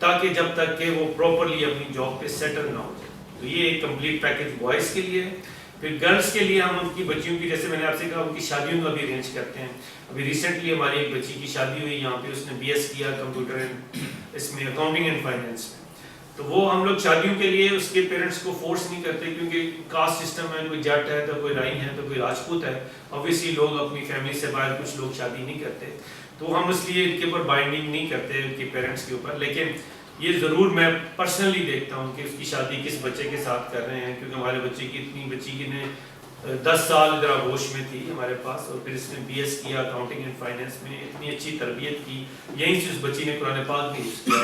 تاکہ جب تک کہ وہ پراپرلی اپنی جاب پہ سیٹل نہ ہو جائے. تو یہ ایک کمپلیٹ پیکیج بوائز کے لیے ہے. پھر گرلس کے لیے ہم ان کی بچیوں کی، جیسے میں نے آپ سے کہا، ان کی شادیوں کا بھی ارینج کرتے ہیں. ابھی ریسنٹلی ہماری ایک بچی کی شادی ہوئی یہاں پہ، اس نے BS کیا کمپیوٹر اس میں اکاؤنٹنگ اینڈ فائنینس میں. تو وہ ہم لوگ شادیوں کے لیے اس کے پیرنٹس کو فورس نہیں کرتے، کیونکہ کاسٹ سسٹم ہے، کوئی جٹ ہے تو کوئی رائی ہے تو کوئی راجپوت ہے. اوبیسلی لوگ اپنی فیملی سے باہر کچھ لوگ شادی نہیں کرتے، تو ہم اس لیے ان کے اوپر بائنڈنگ نہیں کرتے ان کے پیرنٹس کے اوپر. لیکن یہ ضرور میں پرسنلی دیکھتا ہوں کہ اس کی شادی کس بچے کے ساتھ کر رہے ہیں، کیونکہ ہمارے بچے کی اتنی بچی کی نے 10 سال ادھر آغوش میں تھی ہمارے پاس، اور پھر اس نے BS کیا اکاؤنٹنگ اینڈ فائنینس میں، اتنی اچھی تربیت کی، یہیں سے اس بچی نے قرآن پاک بھی یوز کیا.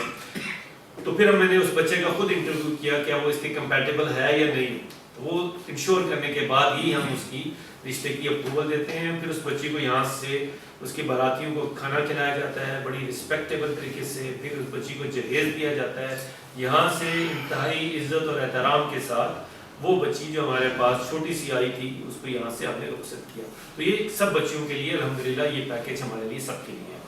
تو پھر میں نے اس بچے کا خود انٹرویو کیا کیا وہ اس کے کمپیٹیبل ہے یا نہیں. تو وہ انشور کرنے کے بعد ہی ہم اس کی رشتے کی اپروول دیتے ہیں. پھر اس بچی کو یہاں سے اس کے باراتیوں کو کھانا کھلایا جاتا ہے بڑی رسپیکٹیبل طریقے سے. پھر اس بچی کو جہیز دیا جاتا ہے یہاں سے انتہائی عزت اور احترام کے ساتھ. وہ بچی جو ہمارے پاس چھوٹی سی آئی تھی اس کو یہاں سے ہم نے رخصت کیا. تو یہ سب بچیوں کے لیے الحمدللہ یہ پیکیج ہمارے لیے سب کے لیے ہے.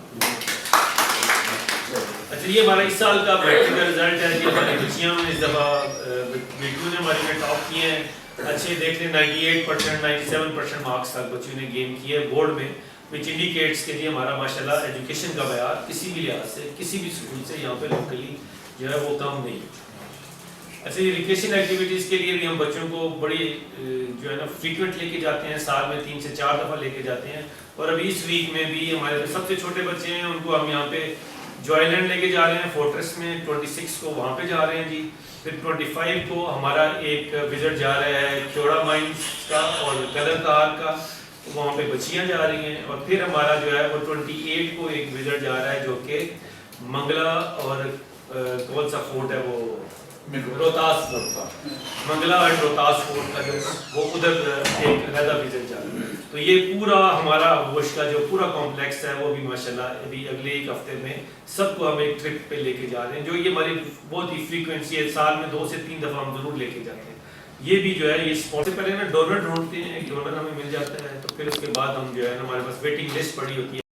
اچھا، یہ ہمارا اس سال کا پریکٹیکل رزلٹ ہے. یہ ہماری بچیاں اس دفعہ بیٹیوں نے ہمارے میں ٹاپ کیے ہیں. اچھے دیکھ لیں 98% 97% مارکس تک بچیوں نے گین کیے بورڈ میں، وچ انڈیکیٹس کے لیے ہمارا ماشاءاللہ ایجوکیشن کا معیار کسی بھی لحاظ سے کسی بھی اسکول سے یہاں پہ لوکلی جو ہے وہ کم نہیں. اچھا، یہ ریکریشن ایکٹیویٹیز کے لیے بھی ہم بچوں کو بڑی جو ہے نا فریکوینٹ لے کے جاتے ہیں، سال میں 3 سے 4 دفعہ لے کے جاتے ہیں. اور ابھی اس ویک میں بھی ہمارے جو سب سے چھوٹے بچے ہیں ان کو ہم یہاں پہ جوائے لینڈ لے کے جا رہے ہیں فورٹریس میں. 26 کو وہاں پہ جا رہے ہیں جی. پھر 25 کو ہمارا ایک وزٹ جا رہا ہے کیوڑا مائنس کا اور قدر کار کا، وہاں پہ بچیاں جا رہی ہیں. اور پھر ہمارا جو ہے وہ 28 کو ایک وزٹ جا رہا ہے جو کہ منگلا اور کون سا فورٹ ہے وہ روہتاس، منگلا اور روہتاس فورٹ کا جو وہ ادھر ایک علیحدہ وزٹ جا رہا ہے. تو یہ پورا ہمارا گوشت کا جو پورا کمپلیکس ہے وہ بھی ماشاءاللہ ابھی اگلے ایک ہفتے میں سب کو ہم ایک ٹرپ پہ لے کے جا رہے ہیں. جو یہ ہماری بہت ہی فریکوینسی ہے، سال میں 2 سے 3 دفعہ ہم ضرور لے کے جاتے ہیں. یہ بھی جو ہے یہ اسپورٹ سے پہلے نا ڈونر ڈھونڈتے ہیں، ایک ڈونر ہمیں مل جاتا ہے. تو پھر اس کے بعد ہم جو ہے ہمارے پاس ویٹنگ لسٹ پڑی ہوتی ہے.